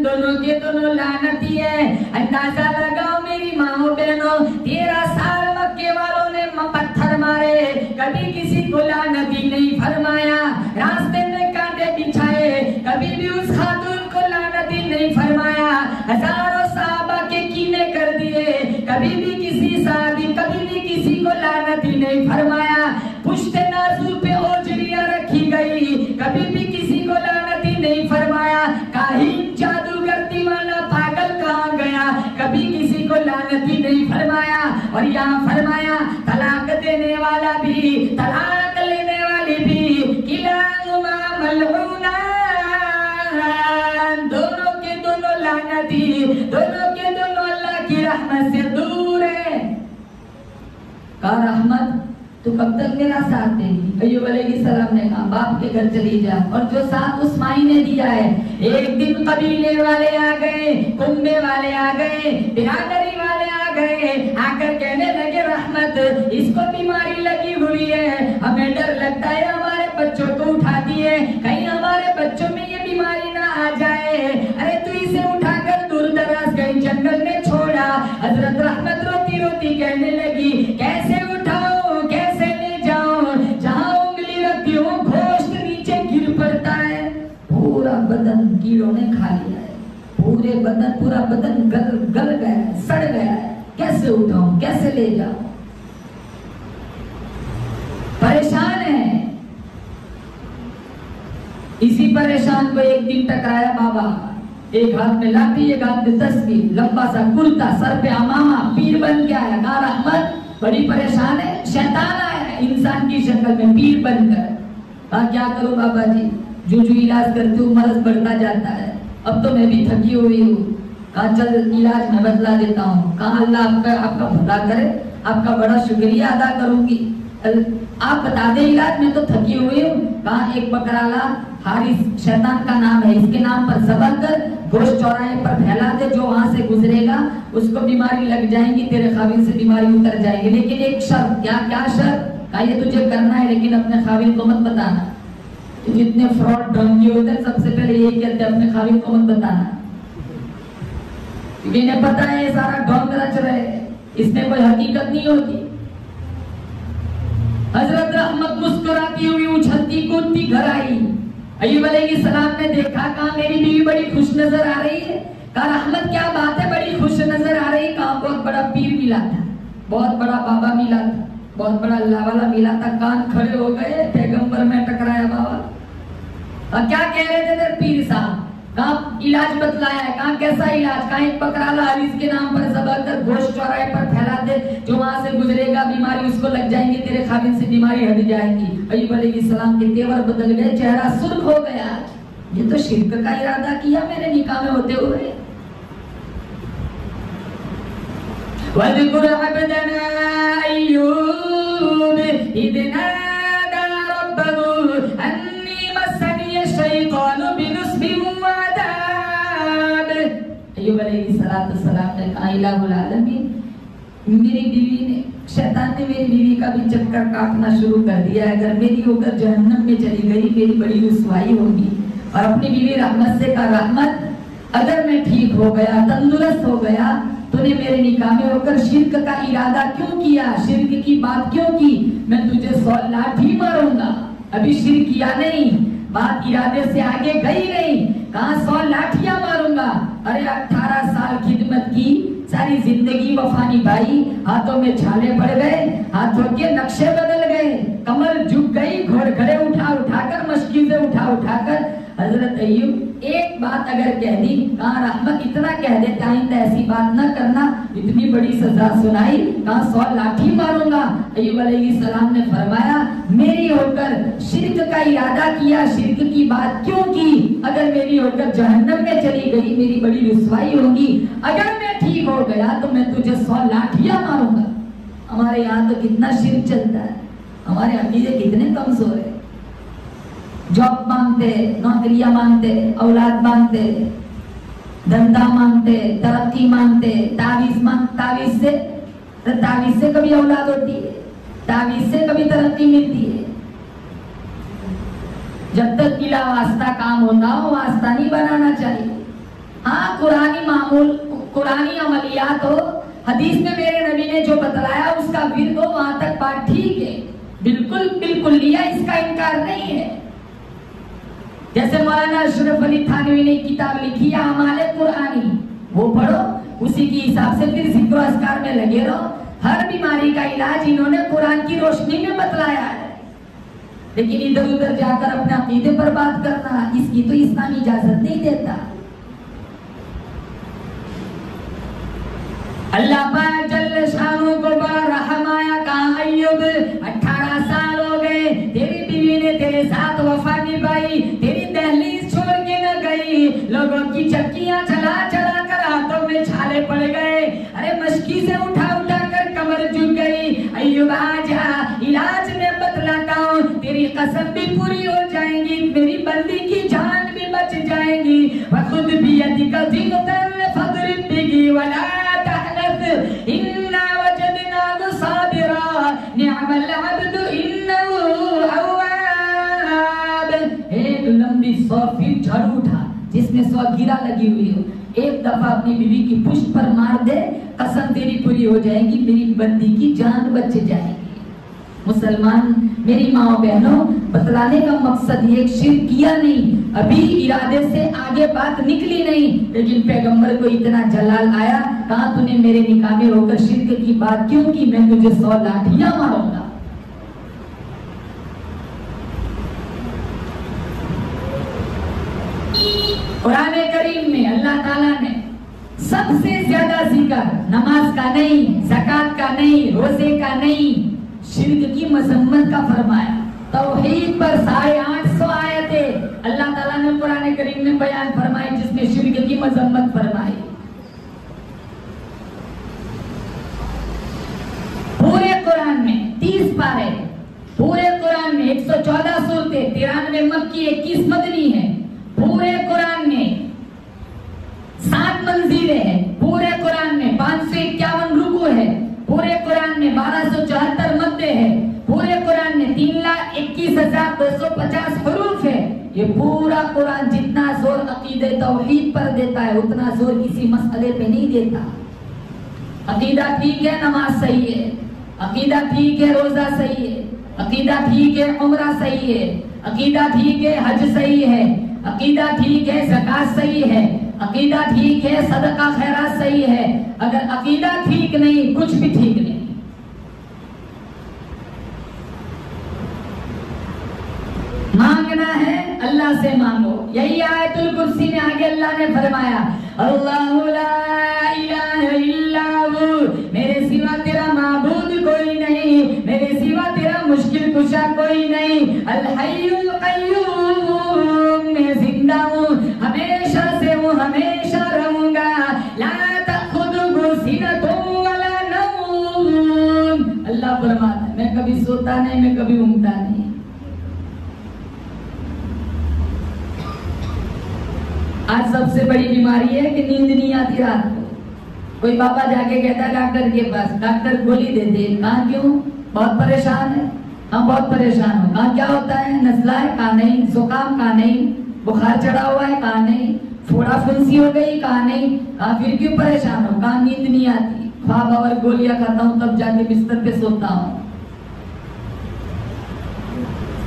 दोनों के दोनों लानती है। अंदाजा लगाओ मेरी माओ बहनों, 13 साल मक्के वालों ने पत्थर मारे, कभी किसी को लानती नहीं फरमाया। रास्ते में कांटे बिछाए, कभी भी उस खातून को लानती नहीं फरमाया। हजारों सहाबा के कीने कर दिए, कभी भी किसी साहबी, कभी भी किसी को लानती नहीं फरमाया। पुश्ते नाज़ुर पे ओजरियां रखी गई, कभी भी किसी को लानती नहीं फरमाया। काहिन, जादूगर, दीवाना, पागल कहाँ गया, कभी किसी को लानती नहीं फरमाया। और यहाँ फरमाया तलाक देने वाला भी तलाक लेने वाली भी किलाहुमा मलऊनान, दोनों के दोनों लानती, दोनों के दोनों अल्लाह की रहमत से दूर है। कहा रहमत तो कब तक मेरा साथ देगी? अय्यूब अलैहिस्सलाम ने कहा बाप के घर चली जा। और जो साथ उस माई ने दिया है, एक दिन कबीले वाले आ गए, कुंबे वाले आ गए, बिरादरी वाले आ गए, आकर कहने लगे रहमत इसको बीमारी लगी हुई है, हमें डर लगता है हमारे बच्चों को उठाती है, कहीं हमारे बच्चों में ये बीमारी ना आ जाए। अरे तू इसे उठाकर दूर दराज कहीं जंगल में छोड़ा। हजरत रहमत रोती रोती कहने लगी कैसे उठाओ, कैसे ले जाओ, जहाँ उंगली रखती हूँ गोश्त नीचे गिर पड़ता है। पूरा बदन कीड़ों ने खा लिया है, पूरा बदन गल गया है, सड़ गया है। कैसे उठाऊं, कैसे ले जाऊं? परेशान है। इसी परेशान को एक दिन टकराया बाबा, एक हाथ में लाठी, एक हाथ में तस्बीह, लंबा सा कुर्ता, सर पे अमामा, पीर बन के आया। कहा रहमत बड़ी परेशान है, शैतान आया इंसान की शक्ल में पीर बनकर। कहा क्या करूं बाबा जी, जो इलाज करती हूँ मर्ज बढ़ता जाता है, अब तो मैं भी थकी हुई हूँ। कहा चल इलाज में बदला देता हूँ। कहा अल्लाह आपका भला करे, आपका बड़ा शुक्रिया अदा करूंगी, आप बता दे इलाज, में तो थकी हुई हूँ। कहा एक बकरा ला, हारिस शैतान का नाम है, इसके नाम पर ज़बह कर, गोश्त चौराहे पर फैला दे, जो वहां से गुजरेगा उसको बीमारी लग जाएगी, तेरे खाविल से बीमारी उतर जाएगी। लेकिन एक शर्त। क्या शर्त? कहा ये तुझे करना है, लेकिन अपने खाविल को मत बताना। तो जितने फ्रॉड ढोंगी होते हैं सबसे पहले यही कहते हैं अपने खाविल को मत बताना, क्योंकि इन्हें पता है ये सारा ढोंग रच रहे, इसमें कोई हकीकत नहीं होती। हजरत रहमत मुस्कुराती हुई उछलती कूदती घर आई। अय्यूब अलैहिस्सलाम ने देखा, कहा मेरी बीवी बड़ी खुश नजर आ रही है। कहा रहमत क्या बात है, बड़ी खुश नजर आ रही है। कहा बहुत बड़ा पीर मिला था, बहुत बड़ा बाबा मिला था, बहुत बड़ा अल्लाह वाला मिला था। कान खड़े हो गए, पैगंबर में टकराया बाबा। क्या कह रहे थे तेरे पीर साहब? कहा इलाज बतलाया है। कहा कैसा इलाज? कहा एक बकरा ला, हारिस के नाम पर ज़बह कर, गोश्त चौराहे पर फैला दे, जो वहां से गुजरेगा बीमारी उसको लग जाएंगी, तेरे खाविल से बीमारी हट जाएगी। अय्यूब अलैहिस्सलाम के तेवर बदल गए, चेहरा सुर्ख हो गया। ये तो शिर्क का इरादा किया मेरे निकाह में होते हुए। वज़कुर अब्दना अय्यूब इज़ नादा रब्बहू अन्नी मस्सनिय शैतानु बिनुस्बिन व अदाब। अय्यूब अलैहिस्सलाम ने कहा इलाहुल आलमीन, मेरी बीवी ने, शैतान ने मेरी बीवी का भी चक्कर काटना शुरू कर दिया है। अगर मेरी होकर जहन्नम में चली गई मेरी बड़ी रुसवाई होगी। और अपनी बीवी रहमत से कहा, रहमत अगर मैं ठीक हो गया, तंदुरुस्त हो गया, तूने मेरे निकाह में होकर शिर्क का इरादा क्यों किया, शिर्क की बात क्यों की? मैं तुझे 100 लाठी मारूंगा। अभी शिर्क किया नहीं, बात इरादे से आगे गई नहीं, कहा 100 लाठियां मारूंगा। अरे 18 साल खिदमत की, सारी जिंदगी वफा निभाई, हाथों में छाले पड़ गए, हाथों के नक्शे बदल गए, कमर झुक गई, घोड़खड़े उठा उठाकर, मशकीज़ें उठा उठाकर। हजरत अय्यूब एक बात अगर कह दी, कहा रहमत इतना कह दे, आइंदा ऐसी बात न करना, इतनी बड़ी सजा सुनाई, कहा 100 लाठी मारूंगा। अय्यूब अलैहिस्सलाम ने फरमाया, मेरी होकर शिर्क का इरादा किया, शिर्क की बात क्यों की? अगर मेरी होकर जहन्नम में चली गई, मेरी बड़ी रुसवाई होगी। अगर मैं ठीक हो गया तो मैं तुझे 100 लाठियां मारूंगा। हमारे यहाँ तो कितना शिर्क चलता है, हमारे अकीदे कितने कमजोर है। जॉब मांगते, नौकरियां मांगते, औलाद मांगते, धंधा मांगते, तरक्की मांगते, तावीज से कभी औलाद होती है, तावीज से कभी तरक्की मिलती है। जब तक बिला वास्ता काम होता हो, वास्ता नहीं बनाना चाहिए। हाँ, कुरानी अमलियात हो, हदीस में मेरे नबी ने जो बतलाया उसका विर्द हो, वहां तक बात ठीक है, बिल्कुल लिया, इसका इनकार नहीं है। जैसे मौलाना अशरफ अली थानवी ने किताब लिखी है अमाले कुरानी, वो पढ़ो, उसी के हिसाब से फिर जिक्र अस्कार में लगे रहो। हर बीमारी का इलाज इन्होंने कुरान की रोशनी में बतलाया है, लेकिन इधर उधर जाकर अपने अकीदे पर बात करना, इसकी तो इस्लाम इजाजत नहीं देता। अल्लाह पाक जल्ल शानो को बड़ा रहम आया, कहा अय्यूब 18 साल हो गए, तेरी बीवी ने तेरे साथ वफा निभाई, तेरी दहलीज छोड़ के न गई, लोगों की चक्कियां चला चला कर हाथों में छाले पड़ गए, अरे मशकी से उठा उठा कर कमर झुक गई। अय्यूब आजा, इलाज में बतलाता हूँ, तेरी कसम भी पूरी हो जाएंगी, मेरी बंदी की जान भी बच जाएगी। खुद भी अधिक फदरिब बिगी वला इन्ना वजदनाहु साबिरा निअमल अब्दु इन्नहु अव्वाब। एक लंबी 100 फीट झाड़ू उठा जिसमें 100 गिरा लगी हुई हो, एक दफा अपनी बीवी की पुष्ट पर मार दे, कसम तेरी पूरी हो जाएगी, मेरी बंदी की जान बच जाएगी। मुसलमान मेरी माओ बहनों, बतलाने का मकसद ये शिर्क किया नहीं, अभी इरादे से आगे बात निकली नहीं, लेकिन पैगंबर को इतना जलाल आया, कहा तूने मेरे निकाह में होकर शिर्क की बात क्यों की? मैं तुझे 100 लाठियां मारूंगा। कुरान करीम में अल्लाह ताला ने सबसे ज्यादा जिक्र नमाज का नहीं, ज़कात का नहीं, रोजे का नहीं, शिर्क की मजम्मत का फरमाया। तौहीद पर 850 आयतें अल्लाह ताला ने कुरान करीम में बयान फरमाई, जिसमें शिर्क की मजम्मत फरमाई। पूरे कुरान में 30 पारे, पूरे कुरान में 114 सूरतें, 93 मक्की, 21 मदनी है। पूरे कुरान में 7 मंजिलें हैं, पूरे कुरान में 551 रुकू है, पूरे कुरान में 1274 मद्दे है, पूरे कुरान में 3,21,250 हुरूफ है। ये पूरा कुरान जितना जोर अकीदे तौहीद पर देता है, उतना जोर किसी मसले पे नहीं देता। अकीदा ठीक है, नमाज सही है, अकीदा ठीक है, रोजा सही है, अकीदा ठीक है, उम्रा सही है, अकीदा ठीक है, हज सही है, अकीदा ठीक है, ज़कात सही है, अकीदा ठीक है, सदका खैरात सही है। अगर अकीदा ठीक नहीं, कुछ भी ठीक नहीं। मांगना है अल्लाह से मांगो, यही आयतुल कुर्सी में आगे अल्लाह ने फरमाया, अल्लाहु ला इलाहा इल्ला हु, मेरे सिवा तेरा माबूद कोई नहीं, मेरे सिवा तेरा मुश्किल कुशा कोई नहीं। अल हय्युल कय्यूम, मैं जिंदा हूँ, हमेशा से हूँ, हमेशा रहूंगा। ला तखुदुहु सिनतुन वला नौम, अल्लाह फरमाता है मैं कभी सोता नहीं, मैं कभी ऊँघता नहीं। आज सबसे बड़ी बीमारी है कि नींद नहीं आती रात को। कोई बाबा जाके कहता है डॉक्टर के पास, डॉक्टर गोली देते, कहा क्यों? बहुत परेशान है। हाँ बहुत परेशान हो। कहा क्या होता है? नजला है? कहा नहीं। जुकाम? कहा नहीं। बुखार चढ़ा हुआ है? कहा नहीं। फोड़ा फुंसी हो गई? कहा नहीं। कहा फिर क्यों परेशान हो? कहा नींद नहीं आती, ख्वाब और गोलियां खाता हूं तब जाके बिस्तर पे सोता हूं।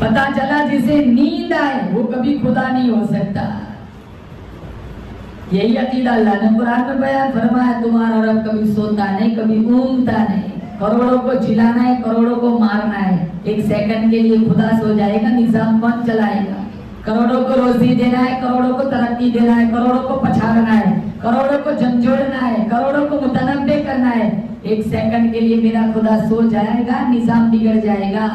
पता चला जिसे नींद आए वो कभी खुदा नहीं हो सकता। यही अकीदा अल्लाह ने कुरान में बयान फरमाया, तुम्हारा रब कभी सोता नहीं, कभी ऊँघता नहीं। करोड़ों को जिलाना है, करोड़ों को मारना है, एक सेकंड के लिए खुदा सो जाएगा, निजाम कौन चलाएगा? करोड़ों को रोजी देना है, करोड़ों को तरक्की देना है, करोड़ों को पछाड़ना है, करोड़ों को झंझोड़ना है, करोड़ों को मुतनब्बे करना है। एक सेकंड के लिए मेरा खुदा सो जाएगा, निजाम बिगड़ जाएगा।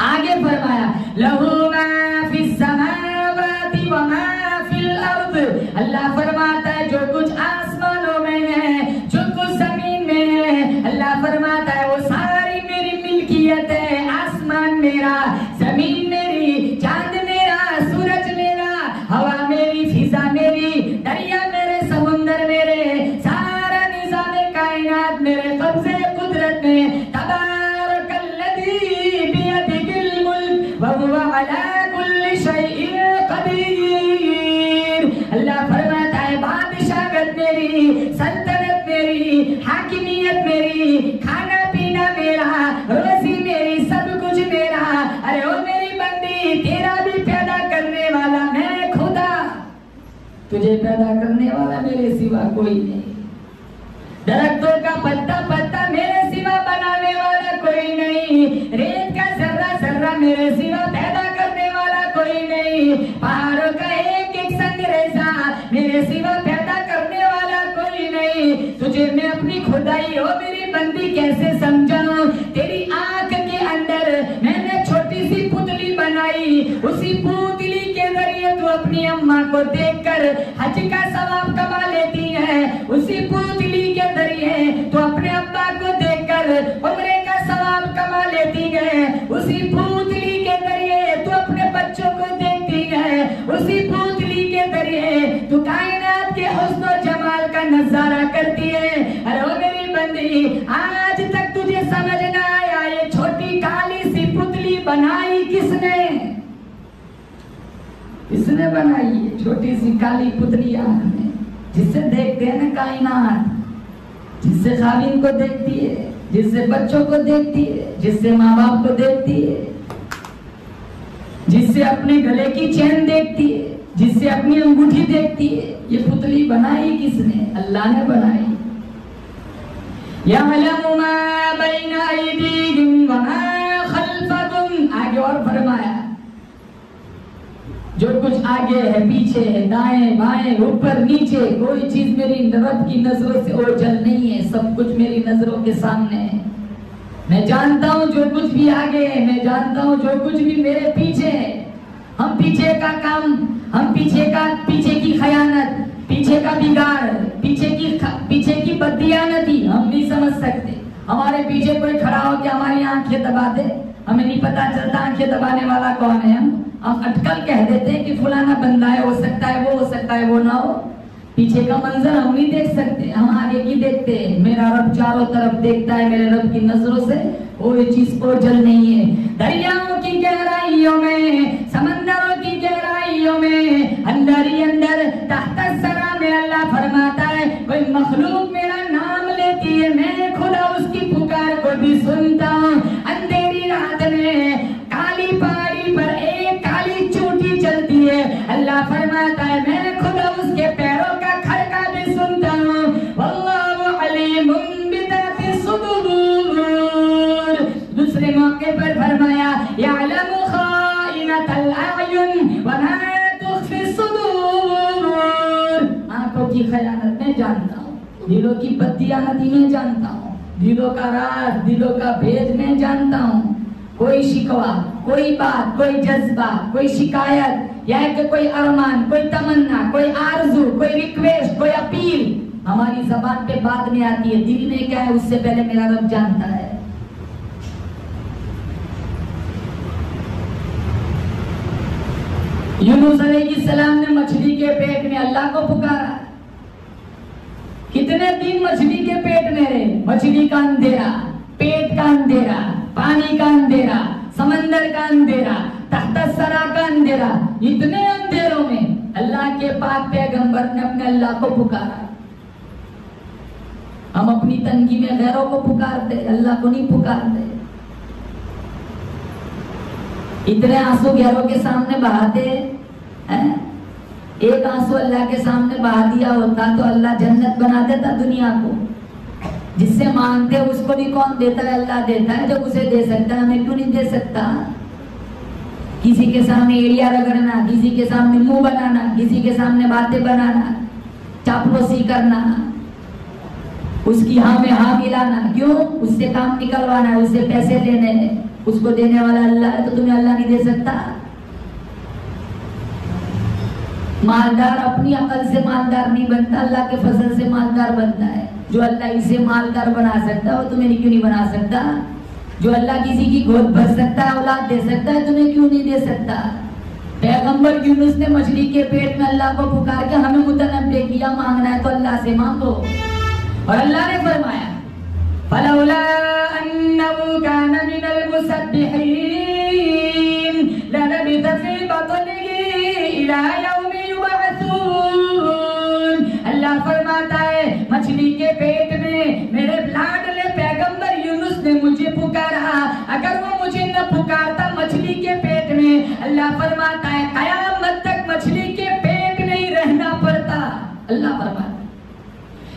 आगे फरमाया, लहू मा फिस समावाति व मा फिल अर्द। अल्लाह फरमाता है जो कुछ आसमानों में है, जो कुछ जमीन में है, अल्लाह फरमाता है वो सारी मेरी मिल्कियत है। आसमान मेरा, जमीन मेरी, चांद मेरा, सूरज मेरा, हवा मेरी, फिजा मेरी, दरिया मेरे, समुंदर मेरे, सारा निजाम कायनात मेरे कब्जे कुदरत में। तबारकल्लज़ी बियदिहिल मुल्क व हुवा अला कुल्ली शैइन कदीर। अल्लाह फरमाता है बादशाहत मेरी, सल्तनत मेरी, हाकिमियत मेरी, खाना पीना मेरा, रोजी मेरी, सब कुछ मेरा। अरे ओ मेरी बंदी, तेरा भी पैदा करने वाला मैं खुदा, तुझे पैदा करने वाला मेरे सिवा कोई नहीं। दरख्तों का पत्ता पत्ता मेरे सिवा बनाने वाला कोई नहीं। रेत का जर्रा जर्रा मेरे सिवा पैदा करने वाला कोई नहीं। पहाड़ों का एक एक संग रेसा मेरे सिवा पैदा करने वाला कोई नहीं। तुझे मैं अपनी खुदाई हो मेरी बंदी कैसे समझाऊं? तेरी आंख के अंदर मैंने छोटी सी पुतली बनाई, उसी पुतली के जरिए तू अपनी अम्मा को देखकर हज का सवाब कमा लेती है। उसी पुतली के जरिए तू अपने अब्बा को देखकर उम्रे का सवाब कमा लेती है। उसी पुतली के जरिए तू अपने बच्चों को देखती है। उसी पुतली के जरिए तू कायनात के हुस्न और जमाल का नजारा करती है। अरे ओ मेरी बंदी, आज तक तुझे समझ ना आया ये छोटी काली सी पुतली बनाई किसने? किसने बनाई है छोटी सी काली पुतली आंख में, जिससे देखते हैं ना कायनात, जिससे खालिन को देखती है, जिससे बच्चों को देखती है, जिससे माँ बाप को देखती है, जिससे अपने गले की चैन देखती है, जिससे अपनी अंगूठी देखती है। ये पुतली बनाई किसने? अल्लाह ने बनाई। यअलमु मा बैना अयदीहिम व मा खल्फहुम। आगे और फरमाया जो कुछ आगे है, पीछे है, दाएं बाएं, ऊपर नीचे, कोई चीज मेरी रब की नजरों से ओझल नहीं है। सब कुछ मेरी नजरों के सामने है। मैं जानता हूँ जो कुछ भी आगे है, मैं जानता हूँ जो कुछ भी मेरे पीछे है। हम पीछे का काम, हम पीछे की खयानत, पीछे का बिगाड़, पीछे की बददियानती हम नहीं समझ सकते। हमारे पीछे कोई खड़ा हो के हमारी आंखें दबा दे, हमें नहीं पता चलता आंखें दबाने वाला कौन है। हम अटकल कह देते हैं कि फलाना बंदा है, हो सकता है वो, हो सकता है वो ना हो। पीछे का मंजर हम नहीं देख सकते, हम आगे की देखते हैं। मेरा रब चारों तरफ देखता है, मेरे रब की नजरों से कोई चीज ओझल नहीं है। दरियाओं की गहराइयों में, समंदरों की गहराइयों में, अंदर ही अंदर तहत सरा में अल्लाह फरमाता है कोई मखलूक मेरा नाम लेती है, मैं खुदा उसकी पुकार को भी सुनता हूँ। अंधेरी रात में काली पहाड़ी पर एक काली चोटी चलती है, अल्लाह फरमाता है मैं खुदा उसके पैरों का खड़का भी सुनता हूँ। वल्लाहु अलीमुम बिदाति सुदूर। दूसरे मौके पर फरमाया यअलमु खाइनतल अयुन व मा तुख्फी सुदूर। आंखों की खयानत मैं जानता हूँ, दिलों की बददियानती मैं जानता हूँ, दिलों का राज, दिलों का भेद मैं जानता हूँ। कोई शिकवा, कोई बात, कोई जज्बा, कोई शिकायत या कि कोई अरमान, कोई तमन्ना, कोई आरजू, कोई रिक्वेस्ट, कोई अपील हमारी जबान पे बाद में आती है। दिल में क्या है उससे पहले मेरा रब जानता है। यूनुस अलैहिस्सलाम ने मछली के पेट में अल्लाह को पुकारा। कितने दिन मछली के पेट में रहे? मछली का अंधेरा, पेट का अंधेरा, पानी का अंधेरा, समंदर का अंधेरा, तख्तसरा का अंधेरा, इतने अंधेरों में अल्लाह के पाक पैगंबर ने अपने अल्लाह को पुकारा। हम अपनी तंगी में गैरों को पुकारते, अल्लाह को नहीं पुकारते। इतने आंसू गैरों के सामने बहाते हैं। एक आंसू अल्लाह के सामने बहा दिया होता तो अल्लाह जन्नत बना देता दुनिया को। जिससे मांगते उसको भी कौन देता है? अल्लाह देता है। जब उसे दे सकता है हमें क्यों नहीं दे सकता? किसी के सामने एड़िया रगड़ना, किसी के सामने मुंह बनाना, किसी के सामने बातें बनाना, चापलूसी करना, उसकी हाँ में हाँ मिलाना, क्यों? उससे काम निकलवाना है, उससे पैसे लेने हैं। उसको देने वाला अल्लाह है तो तुम्हें अल्लाह नहीं दे सकता? मालदार अपनी अकल से मालदार नहीं बनता, अल्लाह के फजल से मालदार बनता है। जो अल्लाह इसे मालदार बना सकता है वो तुम्हें क्यों नहीं बना सकता? जो अल्लाह किसी की गोद भर सकता है, औलाद दे सकता है, तुम्हें क्यों नहीं दे सकता? पैगंबर यूनुस ने मछली के पेट में अल्लाह को पुकार के हमें मुतनब्बे किया, मांगना है तो अल्लाह से मांगो। और अल्लाह ने फरमाया फलौला अन्नहु कान मिनल मुसब्बिहीन ललबिथ फी बत्निही इला यौमि युबअसून। अल्लाह फरमाता है मछली के पेट में मेरे लाडले पैगंबर यूनुस ने मुझे पुकारा। अगर वो मुझे न पुकारता मछली के पेट में, अल्लाह फरमाता है कयामत तक मछली के पेट में ही रहना पड़ता। अल्लाह फरमाता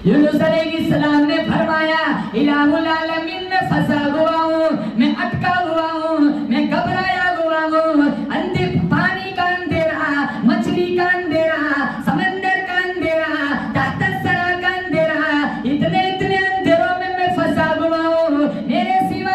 यूनुस अलैहिस्सलाम ने फरमाया इलाहुल आलमीन में फंसा हुआ हूँ, मैं अटका हुआ हूँ, मैं घबराया हुआ हूँ। अंधेर, पानी का अंधेरा, मछली का अंधेरा, समंदर का अंधेरा, तख्तसरा का अंधेरा, इतने इतने अंधेरों में मैं फंसा हुआ हूँ। मेरे सिवा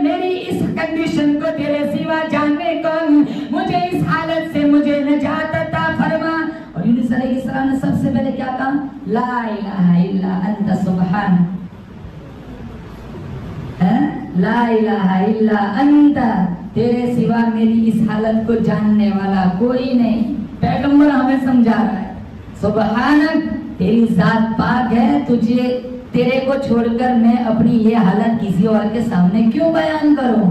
मेरी इस कंडीशन को तेरे सिवा जानने कौन? मुझे इस हालत से मुझे निजात अता फरमा। और यूनुस अलैहिस्सलाम ने सबसे पहले क्या कहा? ला इलाहा इल्ला अंता सुब्हान, ला इलाहा इल्ला अंता, तेरे सिवा मेरी इस हालत को जानने वाला कोई नहीं। पैगंबर हमें समझा रहा है सुब्हानक, तेरी जात पाक है, तुझे तेरे को छोड़कर मैं अपनी ये हालत किसी और के सामने क्यों बयान करूं?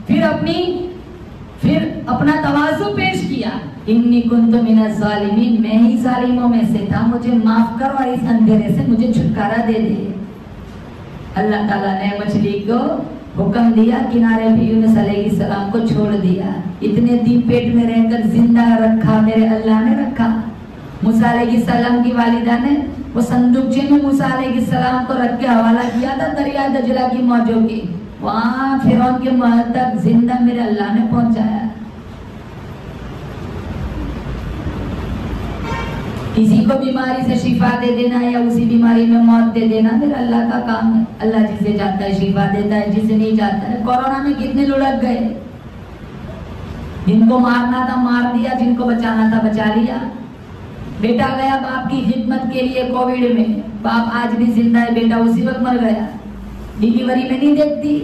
फिर अपना तवाज़ु पेश किया, इन्नी कुन्तु मिनज़ ज़ालिमीन, मैं ही जालिमों में से था, मुझे माफ करो और इस अंधेरे से मुझे छुटकारा दे दे। अल्लाह ताला ने मछली को हुक्म दिया, किनारे पे यूनुस अलैहिस्सलाम को छोड़ दिया। इतने दिन पेट में रहकर जिंदा रखा मेरे अल्लाह ने रखा। मूसा अलैहिस्सलाम की वालिदा ने वो संदूकचे में मूसा अलैहिस्सलाम को रख के हवाला किया था दरिया दजला की मौजों की, वहां फिरौन के महल तक जिंदा मेरे अल्लाह ने पहुंचाया। किसी को बीमारी से शिफा दे देना या उसी बीमारी में मौत दे देना मेरा अल्लाह का काम है। अल्लाह जिसे चाहता है शिफा देता है, जिसे नहीं चाहता है। कोरोना में कितने लुढ़क गए, जिनको मारना था मार दिया, जिनको बचाना था बचा लिया। बेटा गया बाप की खिदमत के लिए कोविड में, बाप आज भी जिंदा है, बेटा उसी वक्त मर गया। डिलीवरी में नहीं देखती,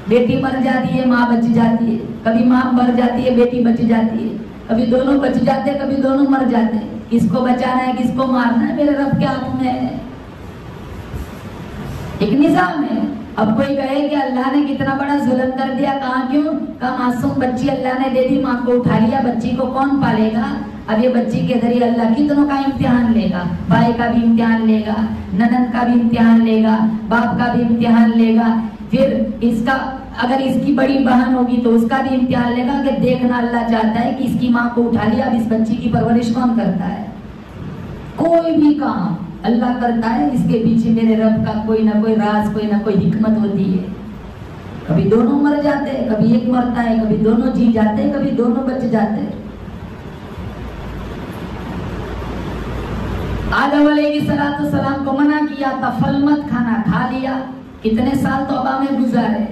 बेटी मर जाती है माँ बच जाती है, कभी माँ मर जाती है बेटी बच जाती है, कभी दोनों बच जाते कभी दोनों मर जाते हैं। किसको बचाना है किसको मारना है मेरे रब के हाथ में है, एक निजाम है। अब कोई कहे कि अल्लाह ने कितना बड़ा जुल्म कर दिया, कहाँ क्यों? कहा मासूम बच्ची अल्लाह ने दे दी, माँ को उठा लिया, बच्ची को कौन पालेगा? अब ये बच्ची के जरिए अल्लाह कितनों का इम्तिहान लेगा, भाई का भी इम्तिहान लेगा, ननद का भी इम्तिहान लेगा, बाप का भी इम्तिहान लेगा, फिर इसका अगर इसकी बड़ी बहन होगी तो उसका भी इम्तिहान लेगा कि देखना अल्लाह चाहता है कि इसकी माँ को उठा लिया, अब इस बच्ची की परवरिश कौन करता है? कोई भी काम अल्लाह करता है, इसके पीछे मेरे रब का कोई ना कोई राज, कोई ना कोई हिकमत होती है। कभी दोनों मर जाते हैं, कभी एक मरता है, कभी दोनों जी जाते हैं, कभी दोनों बच जाते हैं। आदम अलैहिस्सलाम को मना किया था फल मत खाना, खा लिया, कितने साल तौबा में गुजारे।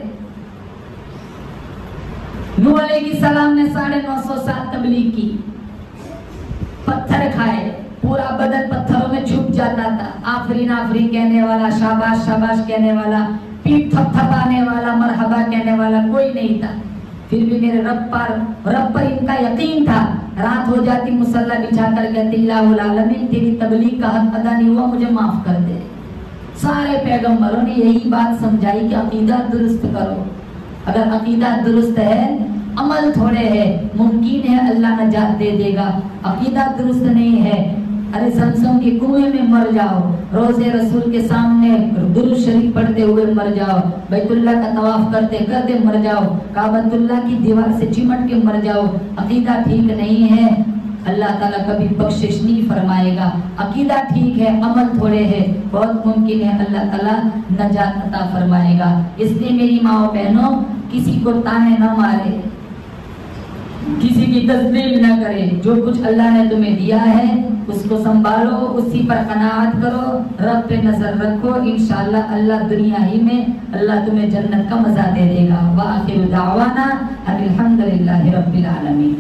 नूह अलैहिस्सलाम ने 950 साल तबलीग की, पत्थर खाए, पूरा बदन पत्थरों में छुप जाता था। आफरीन आफरीन कहने वाला, शाबाश शाबाश कहने वाला, पीठ थपथपाने वाला, मरहबा कहने वाला कोई नहीं था। फिर भी मेरे रब पर इनका यकीन था। रात हो जाती मुसल्ला बिछाकर कहते इलाहुल आलमीन तेरी तबलीग का हक अदा नहीं हुआ, मुझे माफ कर दे। सारे पैगंबरों ने यही बात समझाई कि अकीदा दुरुस्त करो। अगर अकीदा दुरुस्त है, अमल थोड़े है, मुमकिन है अल्लाह नजात दे देगा। अकीदा दुरुस्त नहीं है, अरे समसम के कुएं में मर जाओ, रोजे रसूल के सामने दुरूद शरीफ पढ़ते हुए मर जाओ, बैतुल्लाह का तवाफ करते करते मर जाओ, काबतुल्लाह की दीवार से चिमट के मर जाओ, अकीदा ठीक नहीं है, अल्लाह ताला कभी बख्शिश नहीं फरमाएगा। अकीदा ठीक है, अमल थोड़े है, बहुत मुमकिन है अल्लाह ताला नजात अता फरमाएगा। इसलिए मेरी माँ बहनों, किसी को ताने न मारे, किसी की तस्लीम न करे, जो कुछ अल्लाह ने तुम्हें दिया है उसको संभालो, उसी पर कनाअत करो, रब पे नजर रखो, इंशाअल्लाह अल्लाह दुनिया ही में अल्लाह तुम्हें जन्नत का मजा दे देगा। व आखिरु दावाना अनिल हम्दुलिल्लाहि रब्बिल आलमीन।